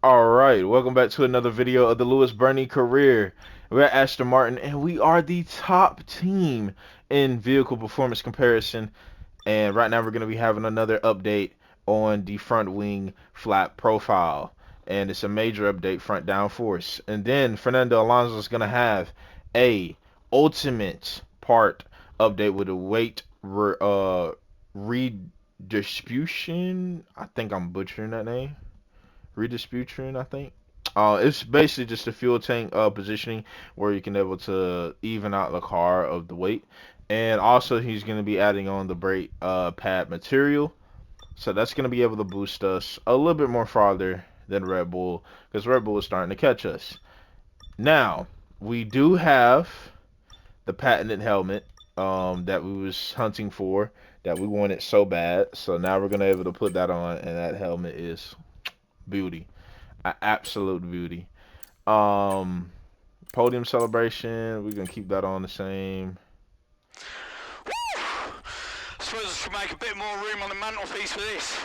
All right, welcome back to another video of the Byrne career. We're at Aston Martin, and we are the top team in vehicle performance comparison. And right now, we're going to be having another update on the front wing flap profile, and it's a major update, front down force. And then Fernando Alonso is going to have a ultimate part update with a weight redistribution. I think I'm butchering that name. Redistribution, I think. It's basically just a fuel tank positioning where you can able to even out the car of the weight, and also he's going to be adding on the brake pad material, so that's going to be able to boost us a little bit more farther than Red Bull, because Red Bull is starting to catch us. Now we do have the patented helmet that we was hunting for, that we wanted so bad. So now we're going to be able to put that on, and that helmet is beauty. Absolute beauty. Um, Podium celebration, we're gonna keep that on the same. I suppose I should make a bit more room on the mantelpiece for this.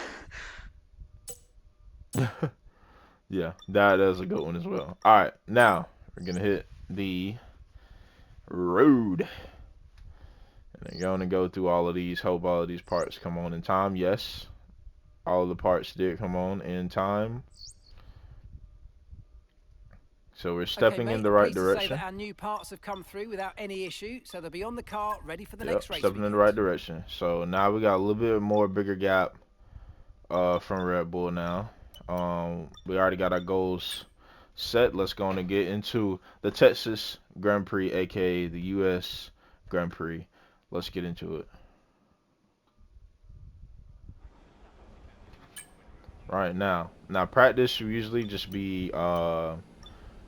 Yeah, that's a good one as well. All right, now we're gonna hit the road, and I'm gonna go through all of these. Hope all of these parts come on in time. Yes, all of the parts did come on in time. So we're Okay, stepping in mate, the I'm right pleased to say that direction. our new parts have come through without any issue, so they'll be on the car, ready for the next Yep, race stepping in the weekend. right direction. So now we got a little bit more bigger gap from Red Bull now. We already got our goals set. Let's go on and get into the Texas Grand Prix, aka the US Grand Prix. Let's get into it. Right now. Now practice should usually just be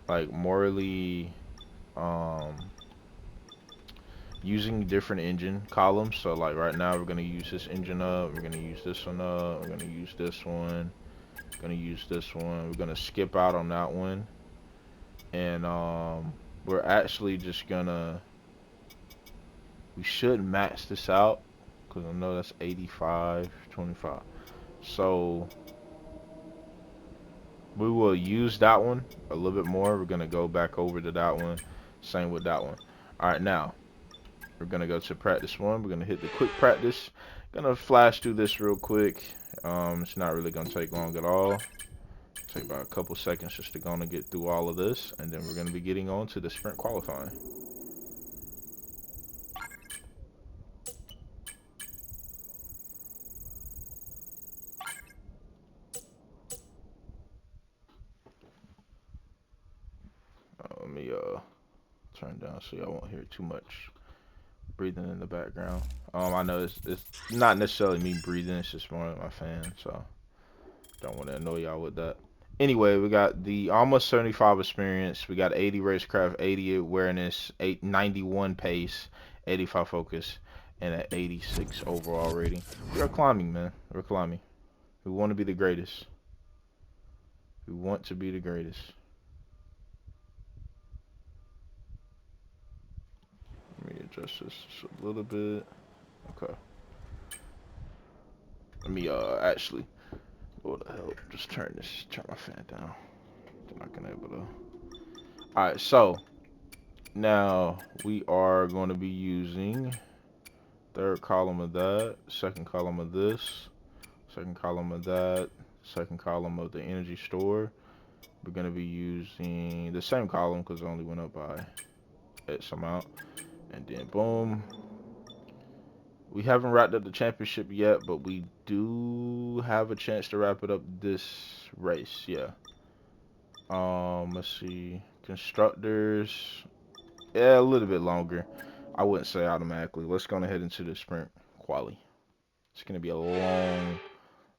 like morally um using different engine columns. So like right now we're gonna use this engine up, we're gonna use this one up, we're gonna use this one, gonna use this one, we're gonna skip out on that one, and we're actually just gonna, we should max this out because I know that's 85 25. So we will use that one a little bit more. We're gonna go back over to that one, same with that one. All right, now we're gonna go to practice one. We're gonna hit the quick practice. Gonna flash through this real quick. It's not really gonna take long at all. Take about a couple seconds just to go and get through all of this, and then we're gonna be getting on to the sprint qualifying. Let me turn down so y'all won't hear too much breathing in the background. I know it's not necessarily me breathing, it's just more of my fan, so don't want to annoy y'all with that. Anyway, we got the almost 75 experience, we got 80 racecraft, 80 awareness, 91 pace, 85 focus, and an 86 overall rating. We are climbing, man. We're climbing. We want to be the greatest. We want to be the greatest. Let me adjust this just a little bit. Okay. Let me actually, what the hell? Just turn my fan down. Then I can able to. All right, so now we are going to be using third column of that, second column of this, second column of that, second column of the energy store. We're going to be using the same column because it only went up by X amount, and then boom. We haven't wrapped up the championship yet, but we do have a chance to wrap it up this race. Yeah. Let's see. Constructors. Yeah, a little bit longer. I wouldn't say automatically. Let's go ahead into the sprint quali. It's gonna be a long,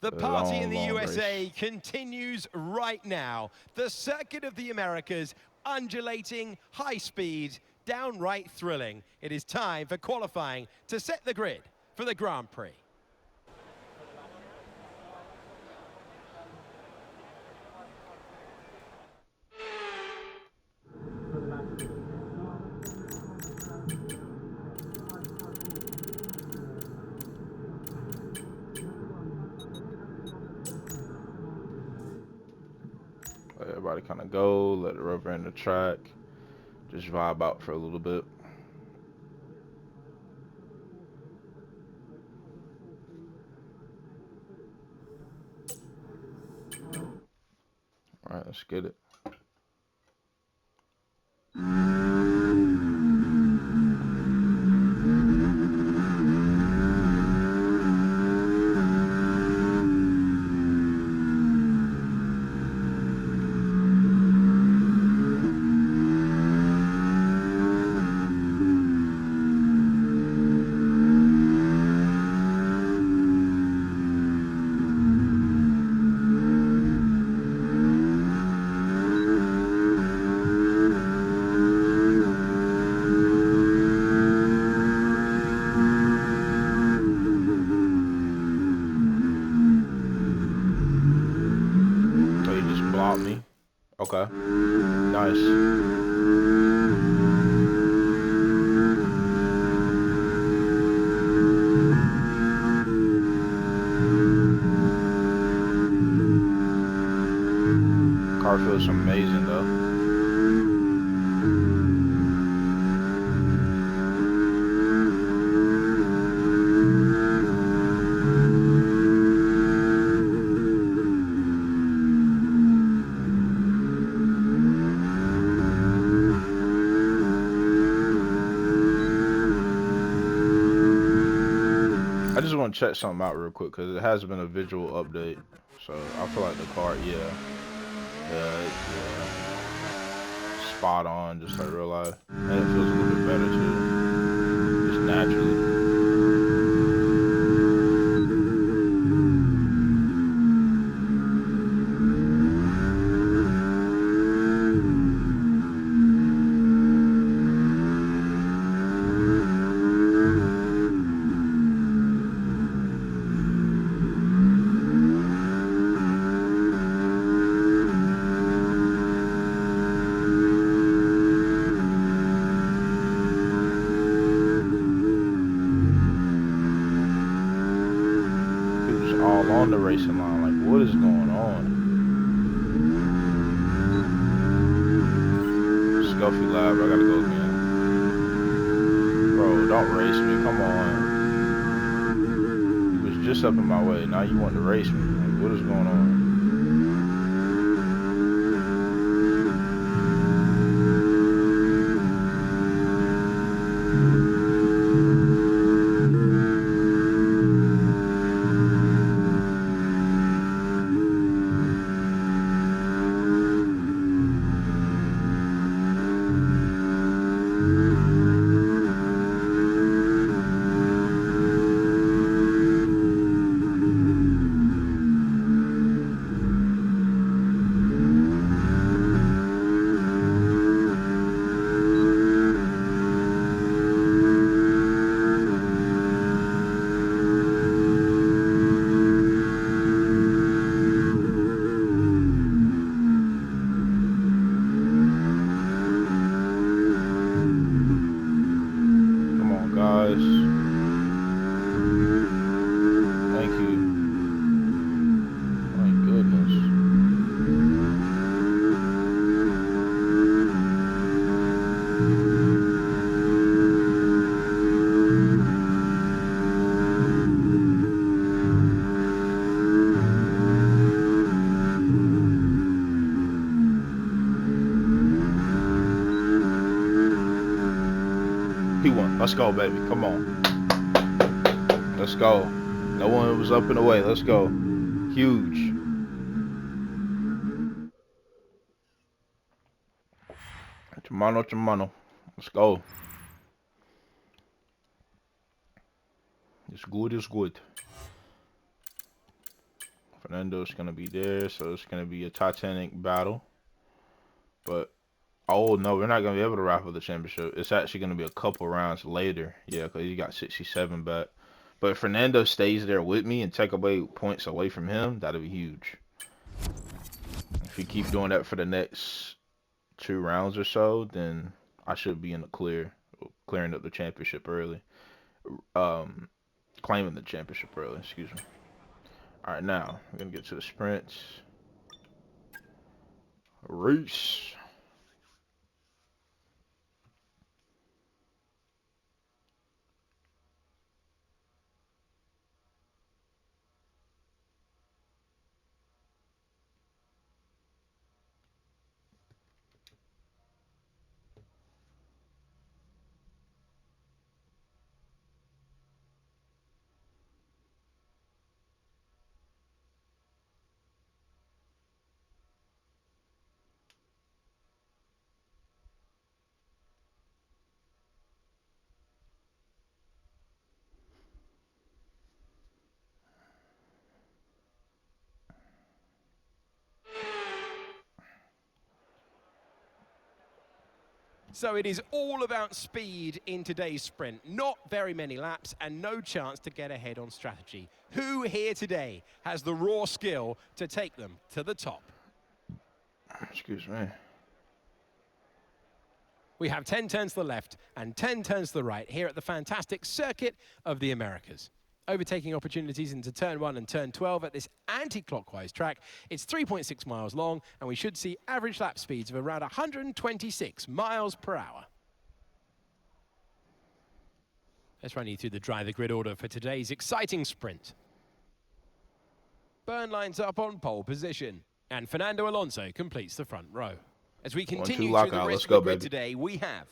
The party in long, the long race. USA continues right now. The circuit of the Americas, undulating, high speed, downright thrilling. It is time for qualifying to set the grid for the Grand Prix. Let everybody kind of go. Let the rover in the track. Just vibe out for a little bit. All right, let's get it. So you just blocked me. Okay. Nice. Car feels amazing though. I just want to check something out real quick because it has been a visual update. So I feel like the car, yeah, spot on, just like real life, and it feels a little bit better too, just naturally. Who's all on the racing line? Like, what is going on? Scuffy Lab, I gotta go again. Bro, don't race me. Come on. You was just up in my way. Now you want to race me. Like, what is going on? Come on, guys. Thank you. My goodness. P1, let's go, baby. Come on. Let's go. No one was up and away. Let's go. Huge. Chamano, Chamano. Let's go. It's good, it's good. Fernando's gonna be there, so it's gonna be a Titanic battle. But oh no, we're not gonna be able to raffle the championship. It's actually gonna be a couple rounds later. Yeah, because he got 67 back. But if Fernando stays there with me and take away points away from him, that'll be huge. If he keep doing that for the next 2 rounds or so, then I should be in the clear, clearing up the championship early. Claiming the championship early, excuse me. All right, now we're gonna get to the sprints. Race. So it is all about speed in today's sprint. Not very many laps and no chance to get ahead on strategy. Who here today has the raw skill to take them to the top? Excuse me. We have 10 turns to the left and 10 turns to the right here at the fantastic Circuit of the Americas. Overtaking opportunities into turn 1 and turn 12 at this anti-clockwise track. It's 3.6 miles long, and we should see average lap speeds of around 126 miles per hour. Let's run you through the drive the grid order for today's exciting sprint. Byrne lines up on pole position, and Fernando Alonso completes the front row. As we continue through the rest of the grid today, we have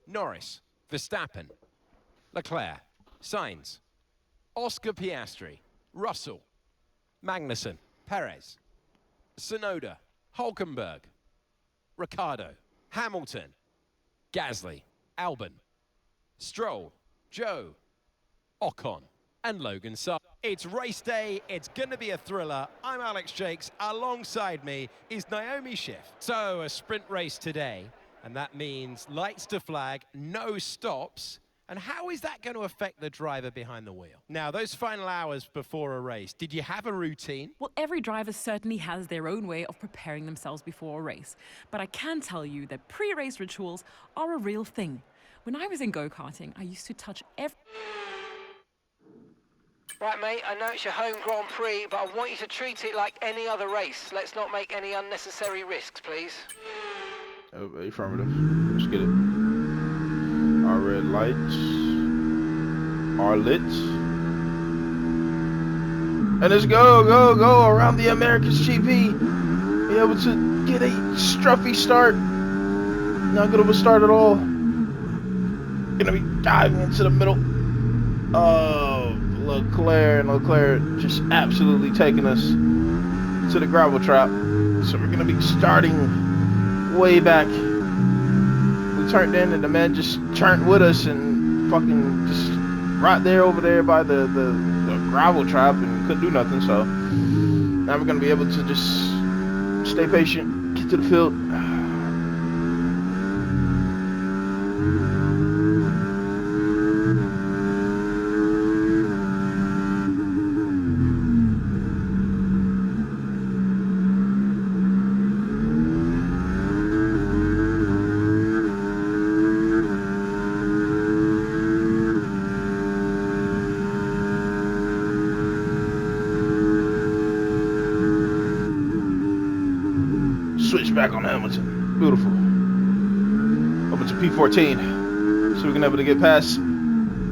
Norris, Verstappen, Leclerc, Sainz, Oscar Piastri, Russell, Magnussen, Perez, Tsunoda, Hulkenberg, Ricciardo, Hamilton, Gasly, Albon, Stroll, Joe, Ocon, and Logan Sargent. It's race day, it's going to be a thriller. I'm Alex Jakes, alongside me is Naomi Schiff. So a sprint race today, and that means lights to flag, no stops. And how is that going to affect the driver behind the wheel? Now, those final hours before a race, did you have a routine? Well, every driver certainly has their own way of preparing themselves before a race. But I can tell you that pre-race rituals are a real thing. When I was in go-karting, I used to touch every... Right, mate, I know it's your home Grand Prix, but I want you to treat it like any other race. Let's not make any unnecessary risks, please. Oh, affirmative. Let's get it. Our red lights are lit. And let's go around the Americas GP. Be able to get a struffy start. Not good of a start at all. Gonna be diving into the middle of Leclerc just absolutely taking us to the gravel trap. So we're gonna be starting way back. We turned in and the man just turned with us and fucking just right there over there by the gravel trap and couldn't do nothing. So now we're gonna be able to just stay patient, get to the field. Switch back on Hamilton. Beautiful. Up into P14. So we're gonna be able to get past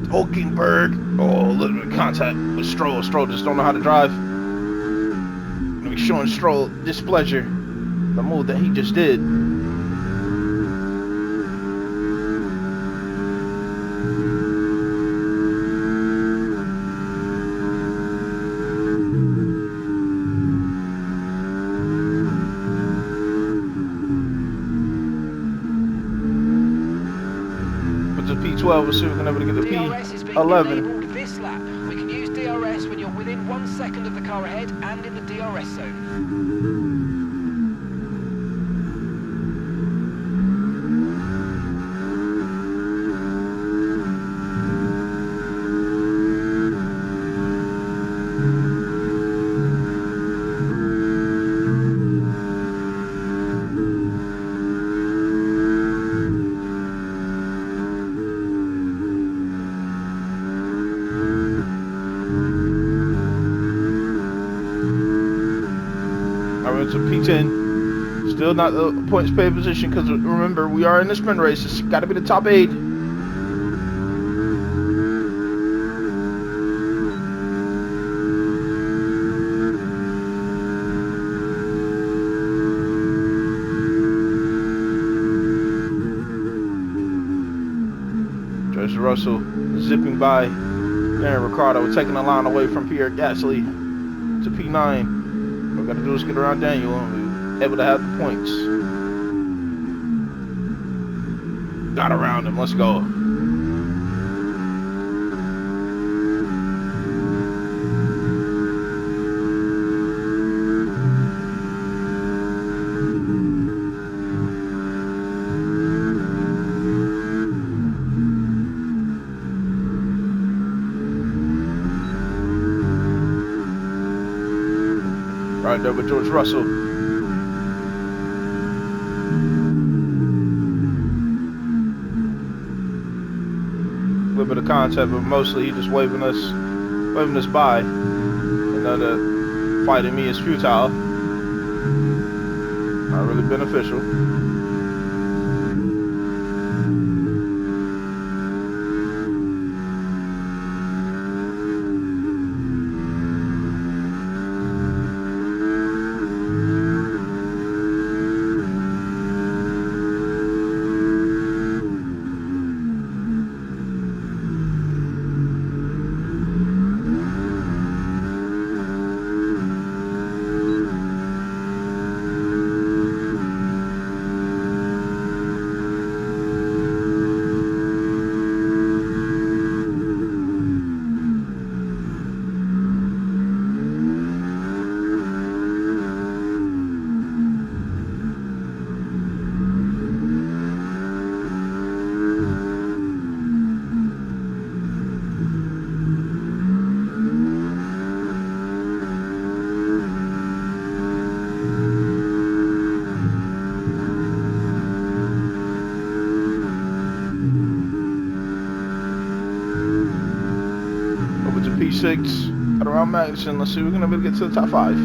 Hulkenberg. Oh, a little bit of contact with Stroll. Stroll just don't know how to drive. Gonna be showing Stroll displeasure. The move that he just did. P12, we'll see if we're going to be able to get the DRS is being P11. enabled this lap. We can use DRS when you're within 1 second of the car ahead and in the DRS zone. All right, so P10. Still not the points paid position because remember we are in the sprint race. It's got to be the top 8. Joyce Russell zipping by. Darren Ricciardo taking the line away from Pierre Gasly to P9. All we got to do is get around Daniel and we're able to have the points. Got around him. Let's go. Right there with George Russell. A little bit of contact, but mostly he just waving us by. And know that fighting me is futile. Not really beneficial. P6 at around Magnuson. Let's see if we're gonna be able to get to the top 5.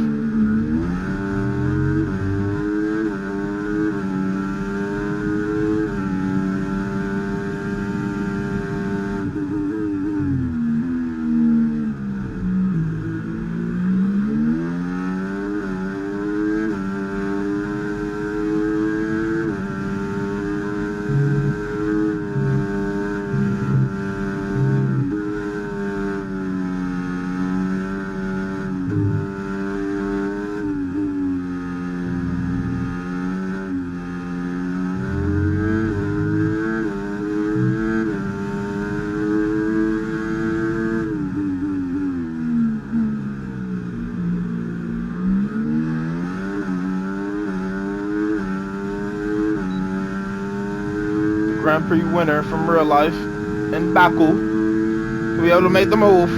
Grand Prix winner from real life in Baku to be able to make the move.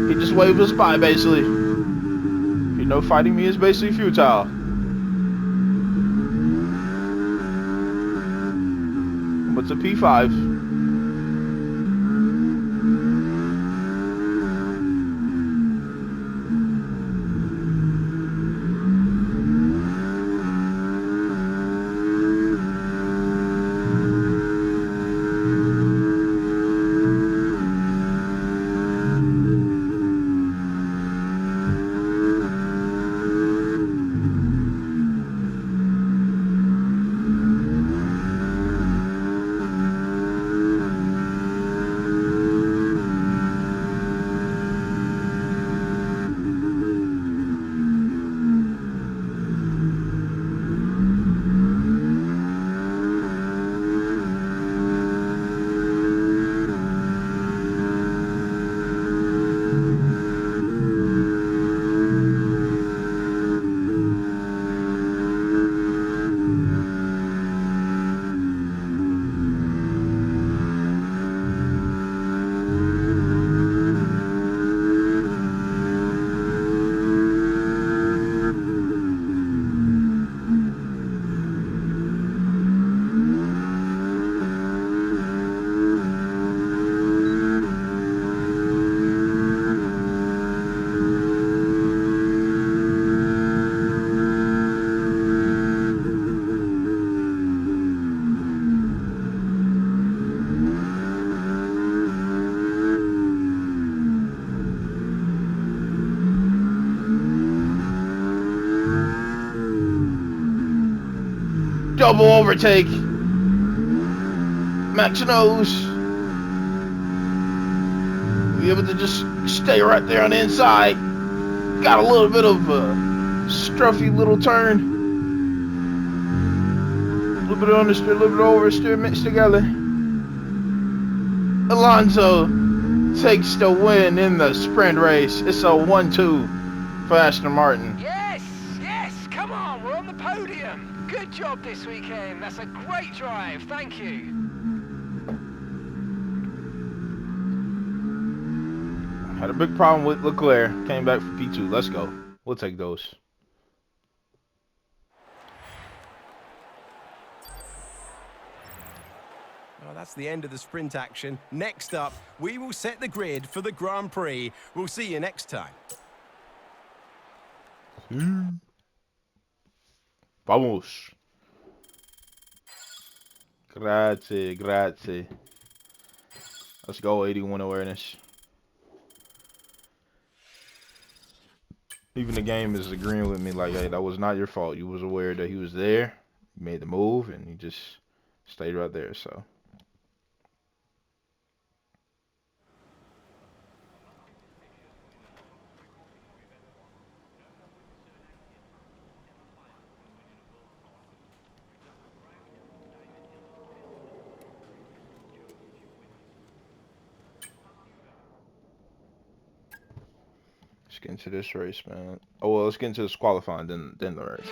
He just waved us by basically. You know, fighting me is basically futile. What's a P5? Double overtake. Max nose. Be able to just stay right there on the inside. Got a little bit of a scruffy little turn. A little bit of understeer, a little bit of oversteer mixed together. Alonso takes the win in the sprint race. It's a 1-2 for Aston Martin. Yes, yes, come on, we're on the podium. Good job this weekend. That's a great drive. Thank you. Had a big problem with Leclerc. Came back for P2. Let's go. We'll take those. Well, that's the end of the sprint action. Next up, we will set the grid for the Grand Prix. We'll see you next time. Vamos. Grazie, grazie. Let's go, 81 awareness. Even the game is agreeing with me like, hey, that was not your fault. You was aware that he was there. You made the move, and you just stayed right there, so. Let's get into this race, man. Oh, well, let's get into this qualifying, then the race.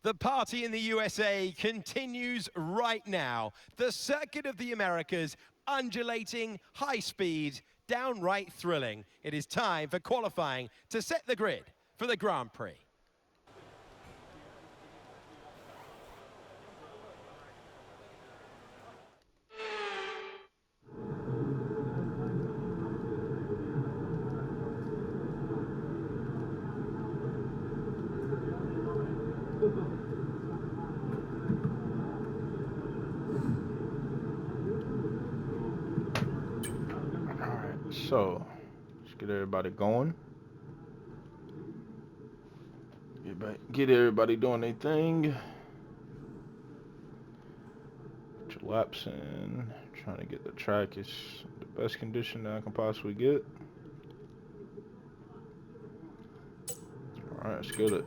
The party in the USA continues right now. The circuit of the Americas, undulating, high speed, downright thrilling. It is time for qualifying to set the grid for the Grand Prix. So, let's get everybody going. Get everybody doing their thing. Put your laps in. Trying to get the track is the best condition that I can possibly get. Alright, let's get it.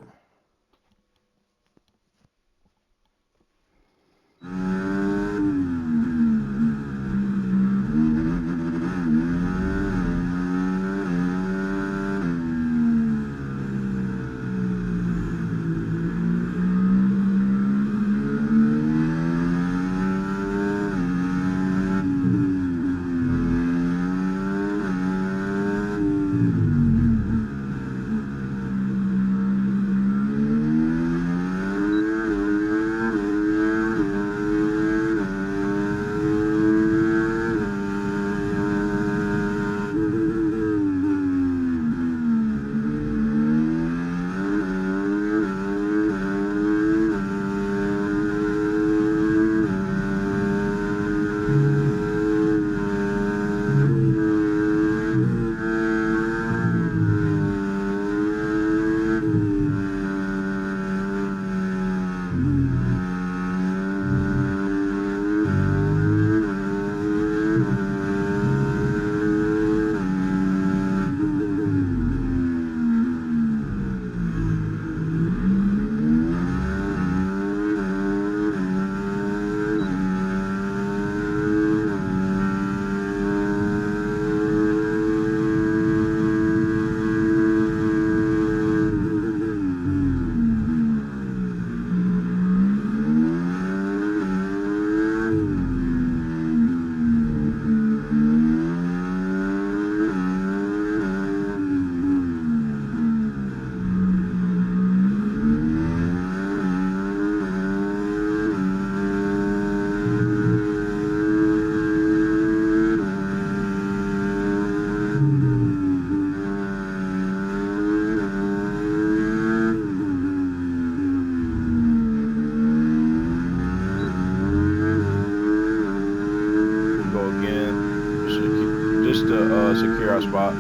Secure our spot.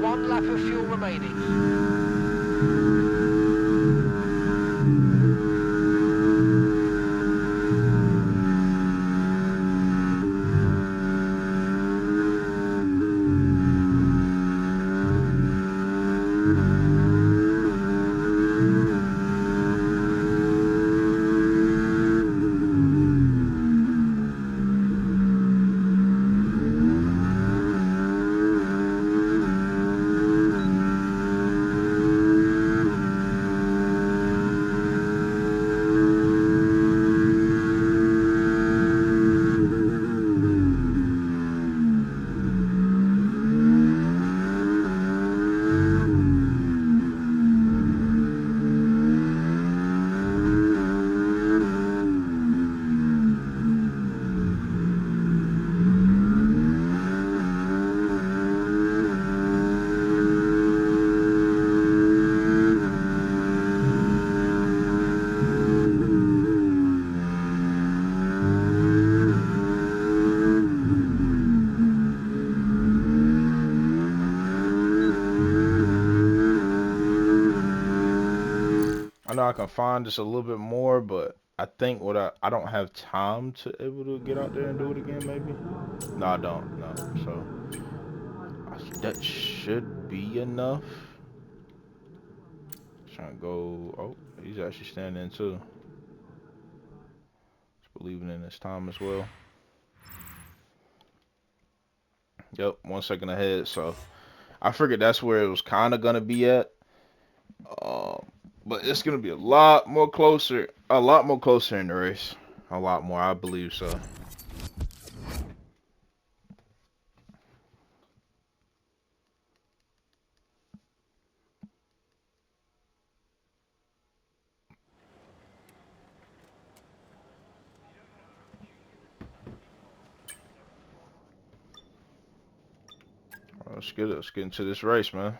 1 lap of fuel remaining. I know I can find just a little bit more, but I think I don't have time to able to get out there and do it again. Maybe. No, I don't. No. So that should be enough. Trying to go. Oh, he's actually standing too. He's believing in his time as well. Yep, 1 second ahead. So I figured that's where it was kind of gonna be at. But it's gonna be a lot more closer in the race. A lot more, I believe so. Let's get into this race, man.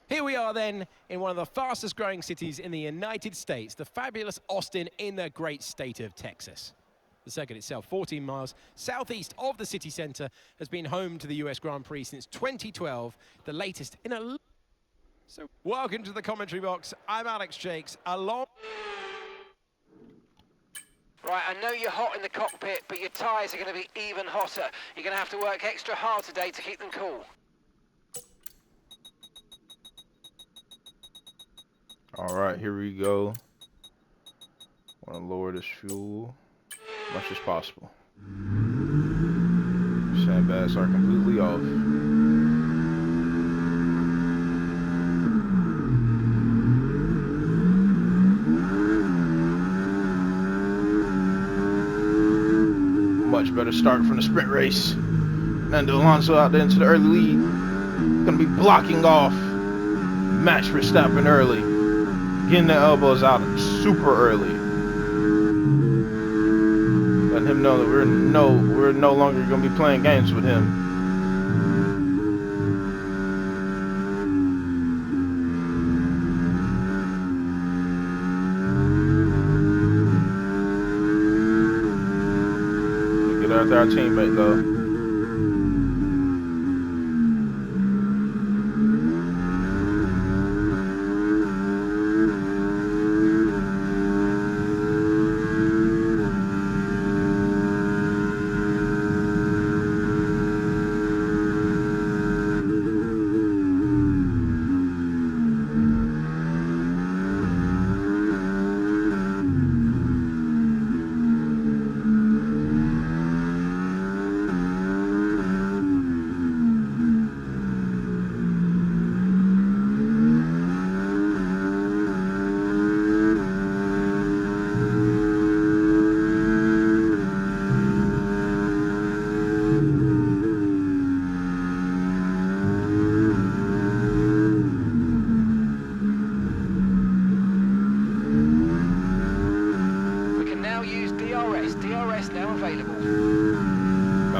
Here we are then in one of the fastest growing cities in the United States, the fabulous Austin in the great state of Texas. The circuit itself, 14 miles southeast of the city centre, has been home to the US Grand Prix since 2012, the latest in a... So welcome to the commentary box. I'm Alex Jakes, along... Right, I know you're hot in the cockpit, but your tyres are going to be even hotter. You're going to have to work extra hard today to keep them cool. All right, here we go. Want to lower this fuel as much as possible. Sandbags are completely off. Much better start from the sprint race. Nando Alonso out there into the early lead. Gonna be blocking off Max Verstappen early. Getting the elbows out super early. Letting him know that we're no longer gonna be playing games with him. Get after our teammate though.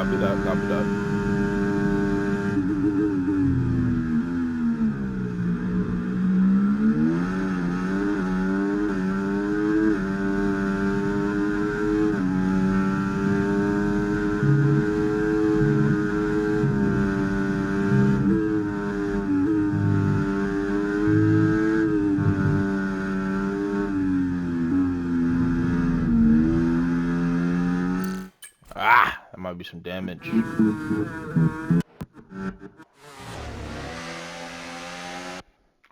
Copy that. Copy that. Ah, that might be some damage.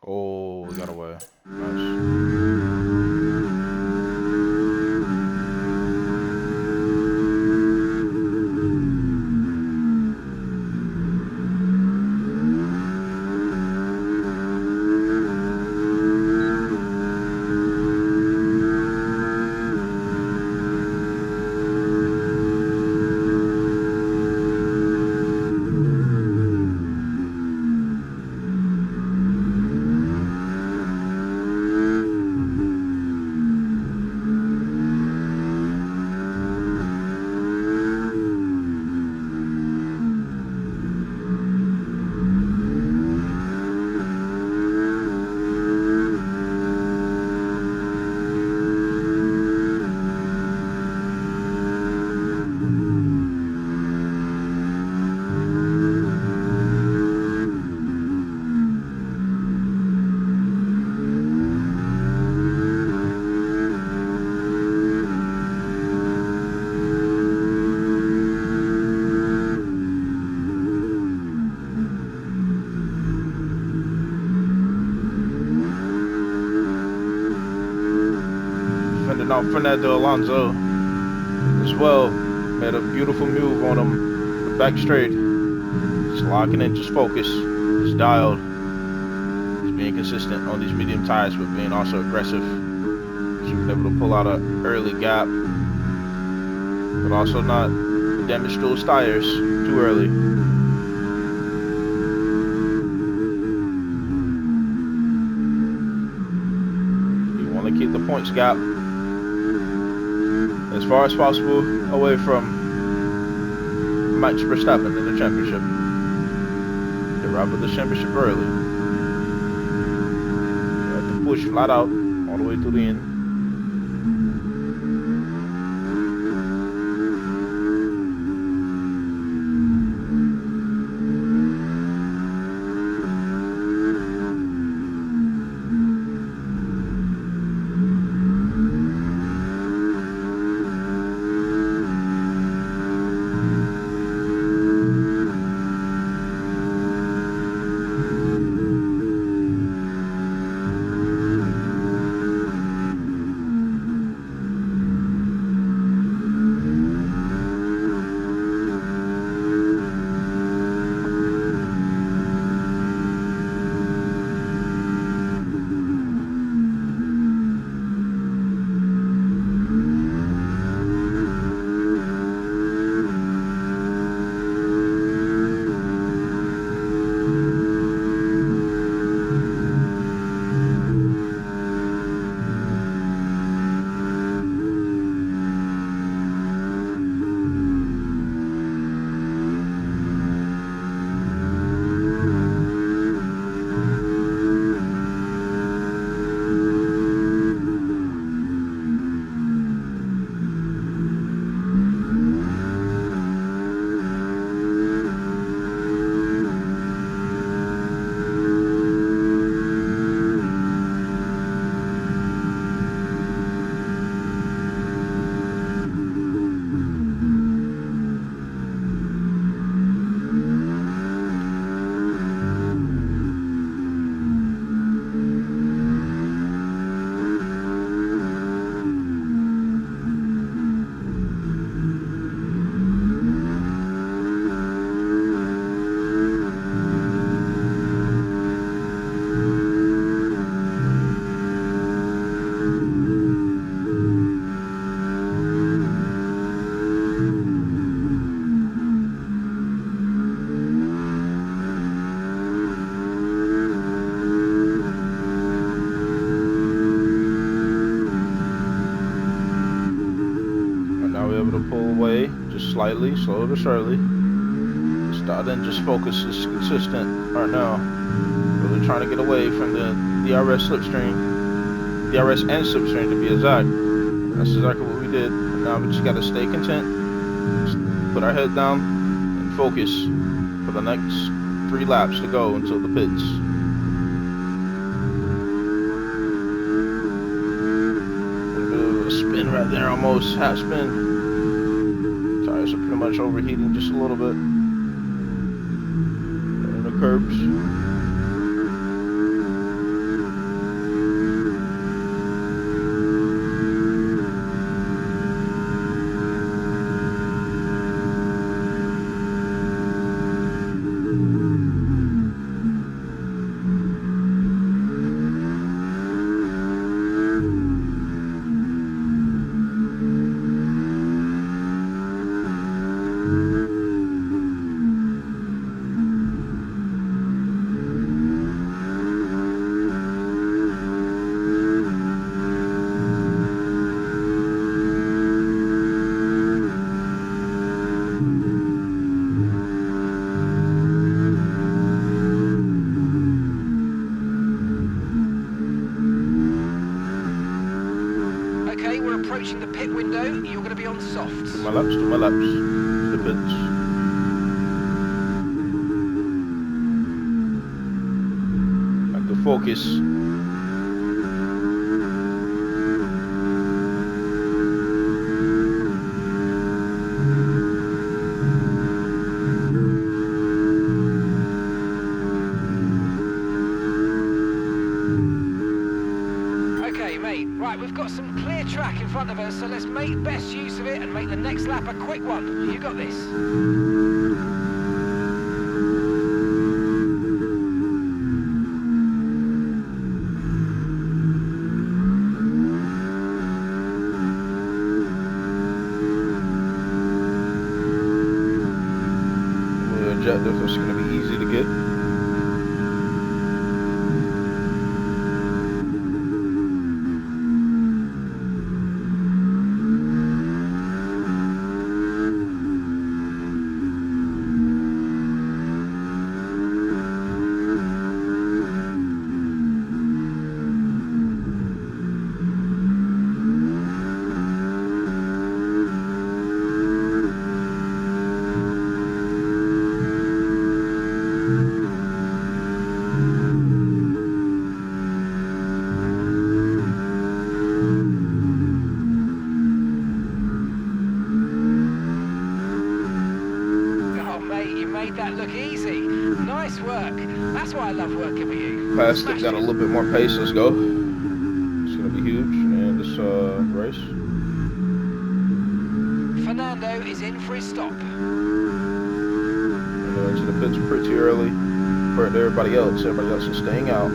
Oh, we got away. Nice. Fending off Fernando Alonso as well. Made a beautiful move on him. The back straight. Just locking in, just focus. Just dialed. Just being consistent on these medium tires, but being also aggressive. So being able to pull out an early gap, but also not damage those tires too early. You want to keep the points gap as far as possible away from Max Verstappen in the championship. They wrap up the championship early. You have to push flat out all the way to the end. slightly, slow but surely. Starting just focus is consistent right now. Really trying to get away from the DRS slipstream. DRS and slipstream to be exact. That's exactly what we did. Now we just gotta stay content. Just put our head down and focus for the next 3 laps to go until the pits. Spin right there, almost half spin. Tires are pretty much overheating just a little bit. And the curbs. Approaching the pit window, you're going to be on softs. Do my laps, the pits. Have to focus. Okay, mate, right, we've got some clear track in front of us, so let's make best use of it and make the next lap a quick one. You got this. The objective is going to be easy to get. That look easy. Nice work. That's why I love working with you. Plastic got a little bit more pace. Let's go. It's gonna be huge in this race. Fernando is in for his stop. Into the pits pretty early compared to everybody else. Everybody else is staying out.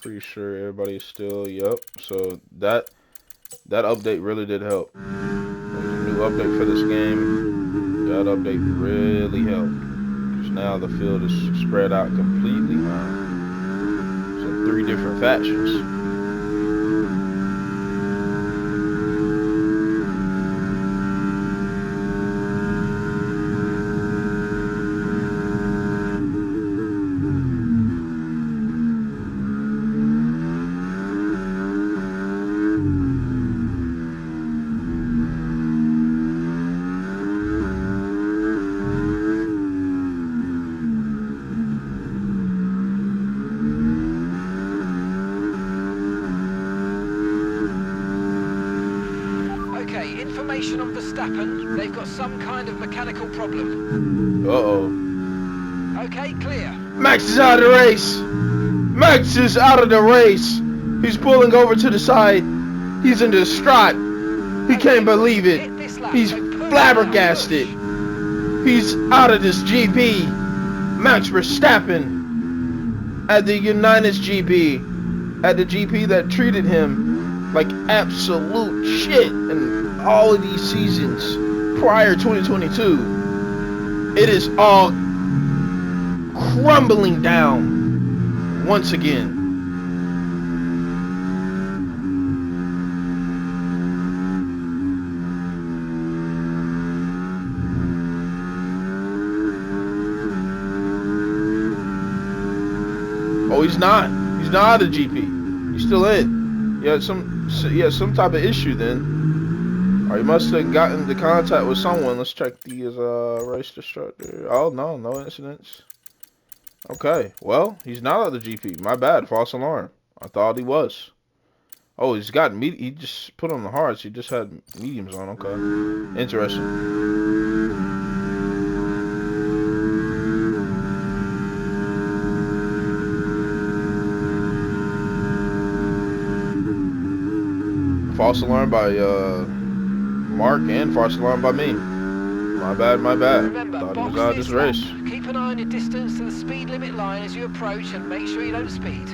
Pretty sure everybody's still, yep. So that update really did help. There's a new update for this game. That update really helped. Because now the field is spread out completely now. So 3 different factions. Information on Verstappen. They've got some kind of mechanical problem. Uh-oh. Okay, clear. Max is out of the race. Max is out of the race. He's pulling over to the side. He's in distraught. He can't believe it. He's flabbergasted. He's out of this GP. Max Verstappen at the United GP. At the GP that treated him like absolute shit. And all of these seasons prior 2022, it is all crumbling down once again. Oh, he's not. He's not out of GP. He's still in. He had some type of issue then. Or he must have gotten into contact with someone. Let's check the race destructor. Oh no, no incidents. Okay, well, he's not out of the GP. My bad, false alarm. I thought he was. Oh, he's got he just put on the hards. He just had mediums on. Okay, interesting. False alarm by Mark and false alarm by me. My bad, my bad. Remember, Thought he was box out of this this race. lap. Keep an eye on your distance to the speed limit line as you approach and make sure you don't speed.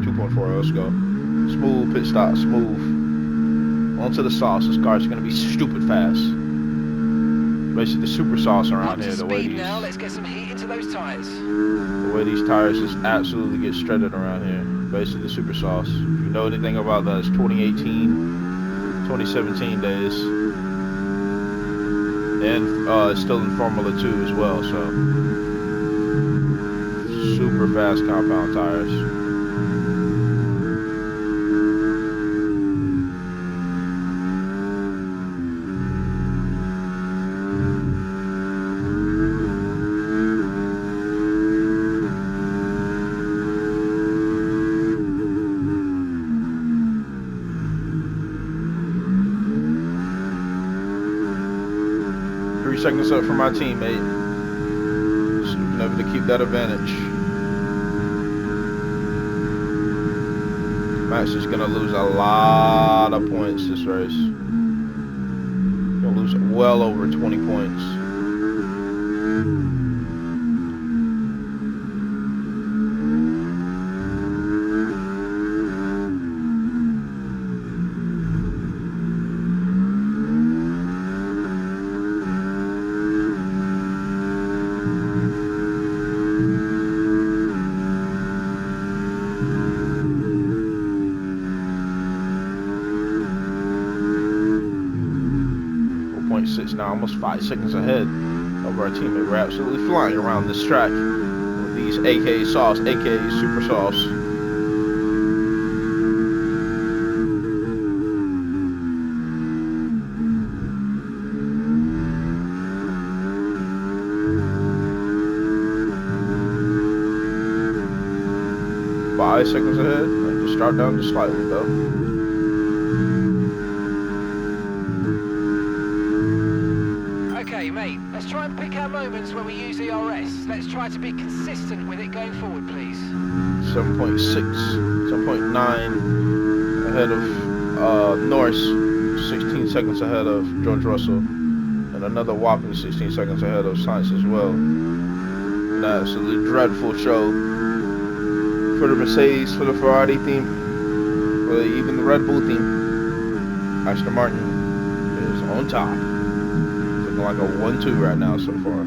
2.4, let's go. Smooth pit stop, smooth. Onto the sauce. This car's gonna be stupid fast. Basically, the super sauce around Up to here. The way speed these, now. Let's get some heat into those tyres. the way these tires just absolutely get shredded around here. Basically, the super sauce. If you know anything about that, it's 2018, 2017 days, and it's still in Formula 2 as well. So, super fast compound tires. Seconds up for my teammate. So we've been able to keep that advantage. Max is gonna lose a lot of points this race. Gonna lose well over 20 points. Now almost 5 seconds ahead of our teammate. We're absolutely flying around this track with these AK sauce, aka super sauce. Five seconds ahead. I just start down just slightly though. Mate, let's try and pick our moments when we use ERS. Let's try to be consistent with it going forward, please. 7.6, 7.9 ahead of Norris, 16 seconds ahead of George Russell, and another whopping 16 seconds ahead of Sainz as well. An absolutely dreadful show for the Mercedes, for the Ferrari team, for even the Red Bull team. Aston Martin is on top. Like a 1-2 right now so far.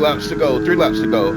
laps to go. 3 laps to go.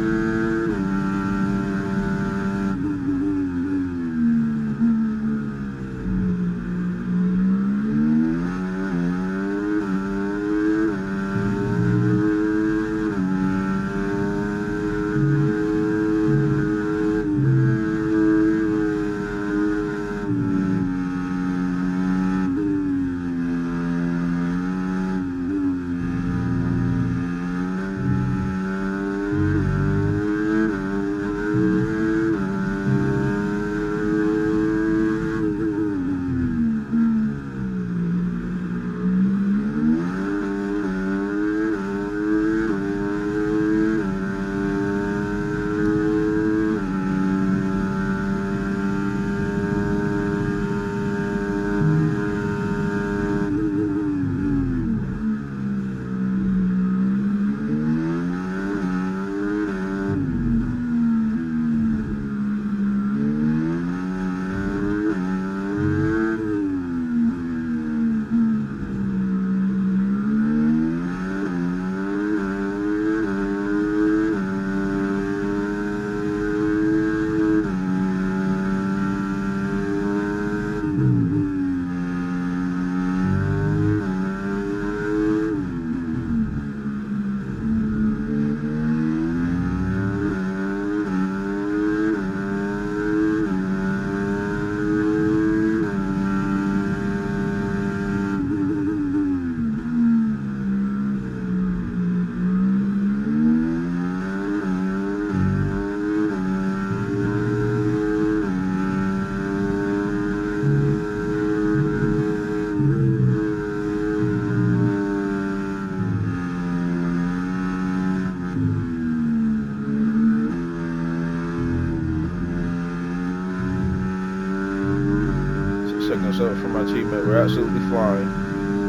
Seconds up for my teammate. We're absolutely flying.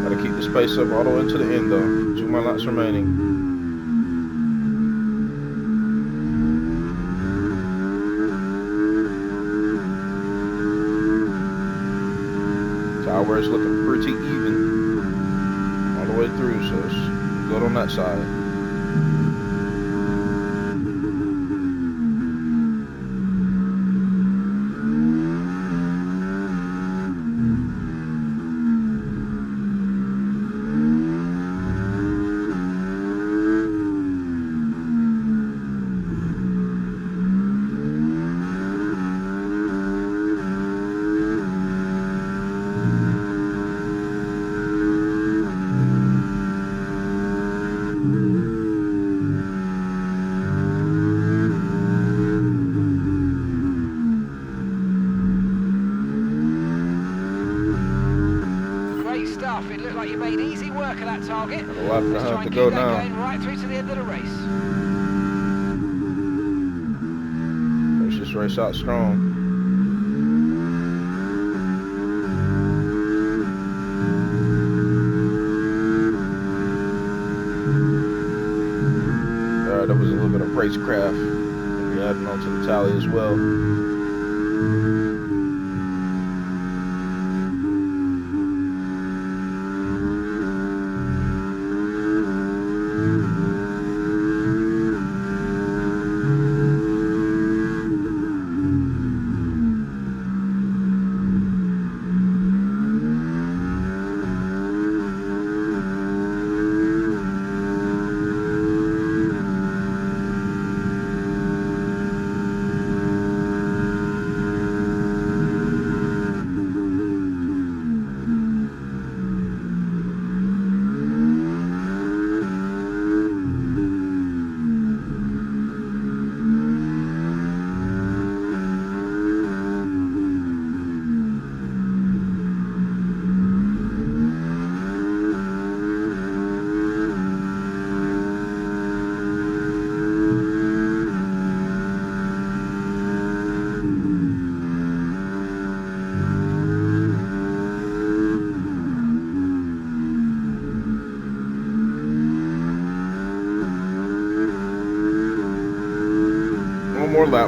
Gotta keep the space up all the way to the end though. 2 more laps remaining. Tower is looking pretty even all the way through, so it's good on that side. Great stuff. It looked like you made easy work of that target. Got a lap and a Let's half try to and go keep that now. going right through to the end of the race. Finish this race out strong. That was a little bit of racecraft. Maybe adding on to the tally as well.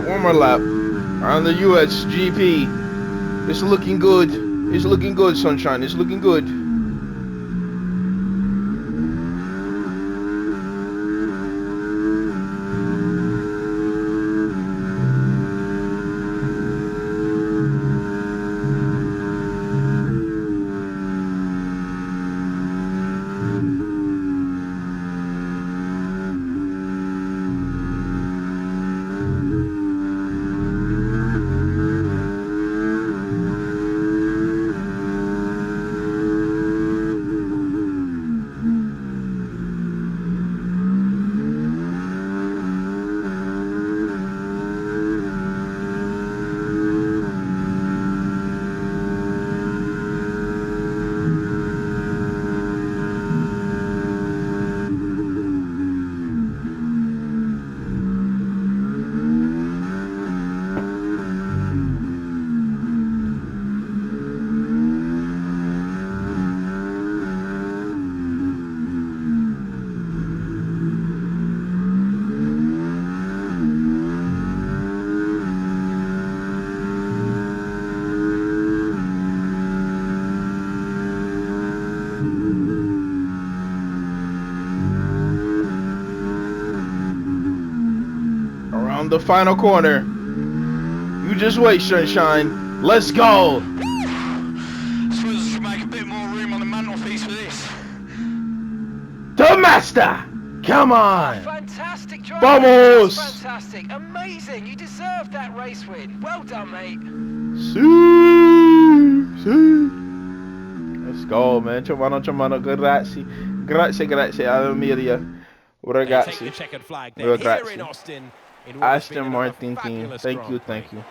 One more lap. On the US GP. It's looking good. It's looking good, sunshine. It's looking good. on the final corner. You just wait, Sunshine. Let's go. I suppose I should make a bit more room on the mantelpiece for this. The master. Come on. Fantastic drive. Vamos. Just fantastic. Amazing. You deserved that race win. Well done, mate. Let's go, man. Ciao, grazie. Grazie, Amelia. They take the Ragazzi. checkered flag then here Grazie. in Austin. In what has been Aston another Martin team. fabulous Thank you, Grand Prix. thank you.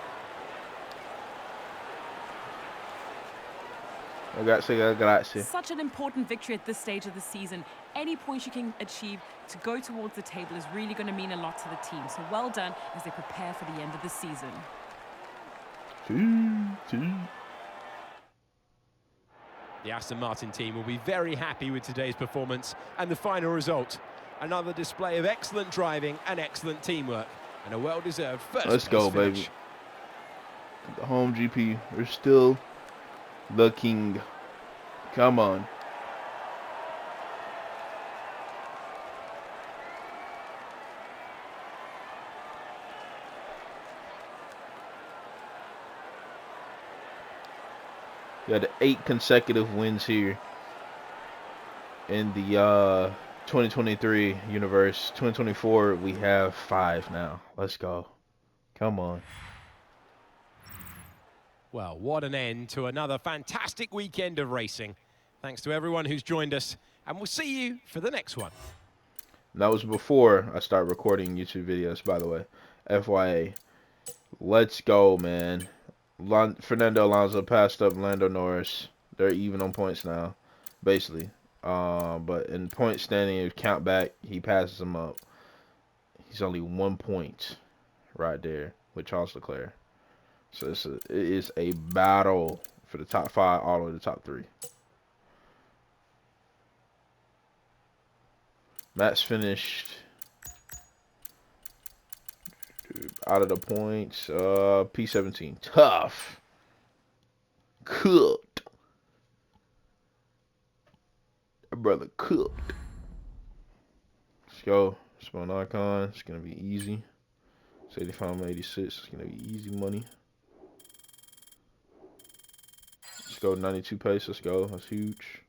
Grazie. Such an important victory at this stage of the season. Any points you can achieve to go towards the table is really going to mean a lot to the team. So well done as they prepare for the end of the season. The Aston Martin team will be very happy with today's performance and the final result. Another display of excellent driving and excellent teamwork, and a well-deserved first Let's place go, finish. baby. The home GP. We're still the king. Come on. We had 8 consecutive wins here in the 2023 universe. 2024, we have 5 now. Let's go. Come on. Well, what an end to another fantastic weekend of racing. Thanks to everyone who's joined us, and we'll see you for the next one. And that was before I started recording YouTube videos, by the way. FYA. Let's go, man. Fernando Alonso passed up Lando Norris. They're even on points now, basically. But in point standing, if you count back, he passes him up. He's only 1 point right there with Charles Leclerc. So it is a battle for the top 5 all the way to the top 3. Matt's finished out of the points. P17. Tough. Cooked. That brother cooked. Let's go. Spawn icon. It's going to be easy. It's 85, 86. It's going to be easy money. Let's go. 92 pace. Let's go. That's huge.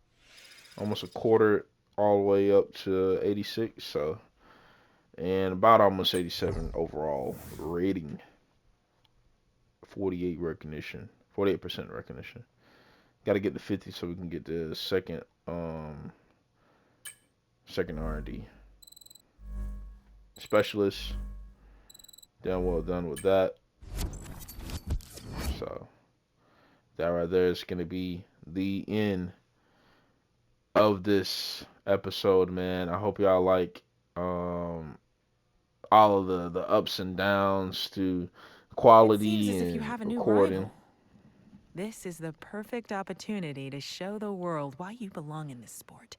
Almost a quarter all the way up to 86. So, and about almost 87 overall rating. 48 recognition. 48% recognition. Got to get to 50 so we can get the second R&D. Specialist. Done well done with that. So that right there is going to be the end of this episode, man. I hope y'all like all of the ups and downs to quality It seems as if and you have a new recording. rival. This is the perfect opportunity to show the world why you belong in this sport,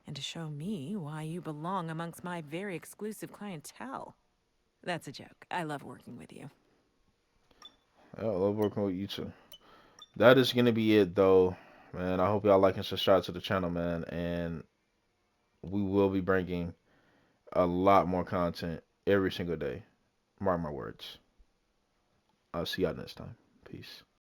and to show me why you belong amongst my very exclusive clientele. That's a joke. I love working with you. I love working with you too. That is gonna be it though, man. I hope y'all like and subscribe to the channel, man. And we will be bringing a lot more content every single day. Mark my words. I'll see y'all next time. Peace.